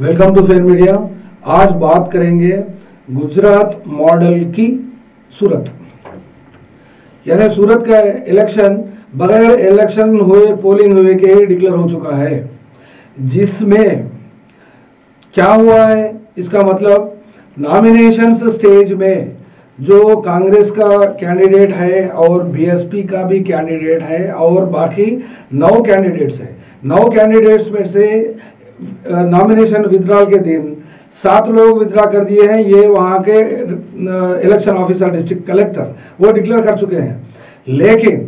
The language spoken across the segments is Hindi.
Welcome to fair media. आज बात करेंगे गुजरात मॉडल की सूरत, यानी सूरत का इलेक्शन बगैर इलेक्शन हुए पोलिंग हुए के ही डिक्लेयर हो चुका है। जिसमें क्या हुआ है, इसका मतलब नॉमिनेशन स्टेज में जो कांग्रेस का कैंडिडेट है और बीएसपी का भी कैंडिडेट है और बाकी 9 कैंडिडेट्स हैं। 9 कैंडिडेट्स में से नॉमिनेशन विड्रॉल के दिन 7 लोग विड्रॉ कर दिए हैं। ये वहाँ के इलेक्शन ऑफिसर, डिस्ट्रिक्ट कलेक्टर, वो डिक्लेयर कर चुके हैं। लेकिन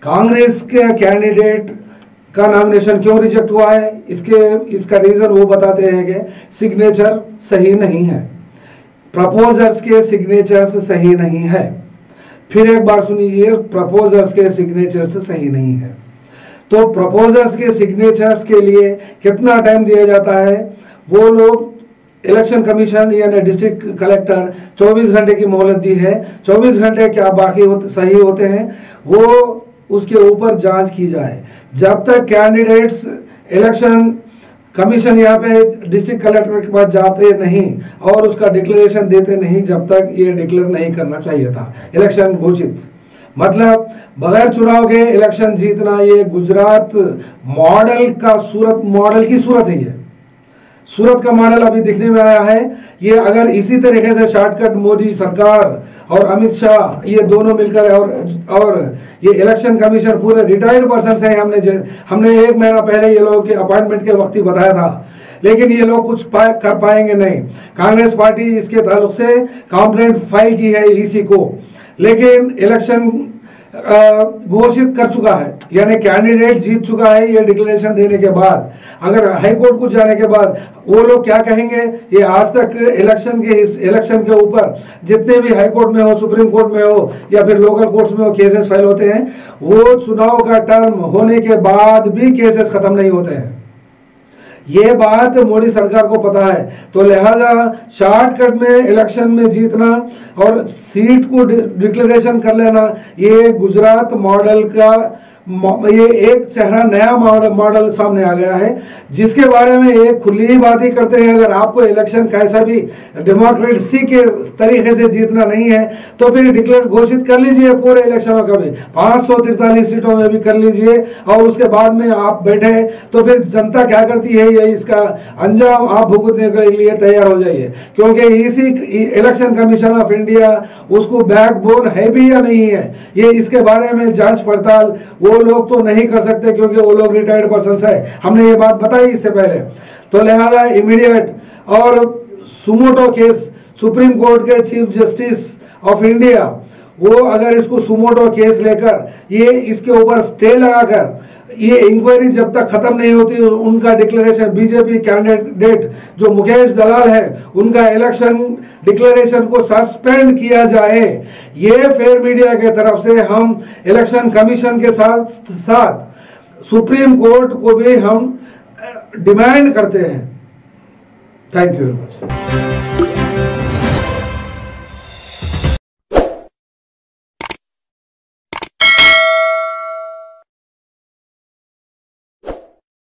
कांग्रेस के कैंडिडेट का नॉमिनेशन क्यों रिजेक्ट हुआ है, इसका रीजन वो बताते हैं कि सिग्नेचर सही नहीं है, प्रपोजर्स के सिग्नेचर्स सही नहीं है। फिर एक बार सुनिए, प्रपोजर्स के सिग्नेचर्स सही नहीं है। तो प्रपोजर्स के सिग्नेचर्स के लिए कितना टाइम दिया जाता है, वो लोग इलेक्शन कमीशन यानी डिस्ट्रिक्ट कलेक्टर 24 घंटे की मोहलत दी है। 24 घंटे क्या बाकी सही होते हैं, वो उसके ऊपर जांच की जाए। जब तक कैंडिडेट्स इलेक्शन कमीशन यहाँ पे डिस्ट्रिक्ट कलेक्टर के पास जाते नहीं और उसका डिक्लेरेशन देते नहीं, जब तक ये डिक्लेयर नहीं करना चाहिए था इलेक्शन घोषित। मतलब बगैर चुनाव के इलेक्शन जीतना, ये गुजरात मॉडल का सूरत मॉडल की सूरत है। ये सूरत का मॉडल अभी दिखने में आया है। ये अगर इसी तरीके से शॉर्टकट मोदी सरकार और अमित शाह ये दोनों मिलकर और ये इलेक्शन कमीशन पूरे रिटायर्ड पर्सन से हमने 1 महीना पहले ये लोगों के अपॉइंटमेंट के वक्त ही बताया था, लेकिन ये लोग कुछ कर पाएंगे नहीं। कांग्रेस पार्टी इसके ताल्लुक से कंप्लेंट फाइल की है ईसी को, लेकिन इलेक्शन घोषित कर चुका है, यानी कैंडिडेट जीत चुका है। ये डिक्लेरेशन देने के बाद अगर हाई कोर्ट को जाने के बाद वो लोग क्या कहेंगे, ये आज तक इलेक्शन के ऊपर जितने भी हाई कोर्ट में हो, सुप्रीम कोर्ट में हो या फिर लोकल कोर्ट्स में हो केसेस फाइल होते हैं, वो चुनाव का टर्म होने के बाद भी केसेस खत्म नहीं होते हैं। ये बात मोदी सरकार को पता है, तो लिहाजा शॉर्टकट में इलेक्शन में जीतना और सीट को डिक्लेरेशन कर लेना, ये गुजरात मॉडल का ये एक चेहरा नया मॉडल सामने आ गया है, जिसके बारे में एक खुली ही बात ही करते हैं। अगर आपको इलेक्शन कैसा भी डेमोक्रेसी के तरीके से जीतना नहीं है तो फिर डिक्लेयर घोषित कर लीजिए पूरे इलेक्शनों का भी, 543 सीटों में भी कर लीजिए और उसके बाद में आप बैठे तो फिर जनता क्या करती है, ये इसका अंजाम आप भुगतने के लिए तैयार हो जाइए। क्योंकि इसी इलेक्शन कमीशन ऑफ इंडिया उसको बैकबोन है भी या नहीं है, ये इसके बारे में जांच पड़ताल वो लोग तो नहीं कर सकते क्योंकि वो लोग रिटायर्ड पर्सन है। हमने ये बात बताई इससे पहले। तो लिहाजा इमीडिएट और सुमोटो केस, सुप्रीम कोर्ट के चीफ जस्टिस ऑफ इंडिया वो अगर इसको सुमोटो केस लेकर ये इसके ऊपर स्टे लगाकर ये इंक्वायरी जब तक खत्म नहीं होती, उनका डिक्लेरेशन बीजेपी कैंडिडेट जो मुकेश दलाल है उनका इलेक्शन डिक्लेरेशन को सस्पेंड किया जाए। ये फेयर मीडिया के तरफ से हम इलेक्शन कमीशन के साथ साथ सुप्रीम कोर्ट को भी हम डिमांड करते हैं। Thank you very much.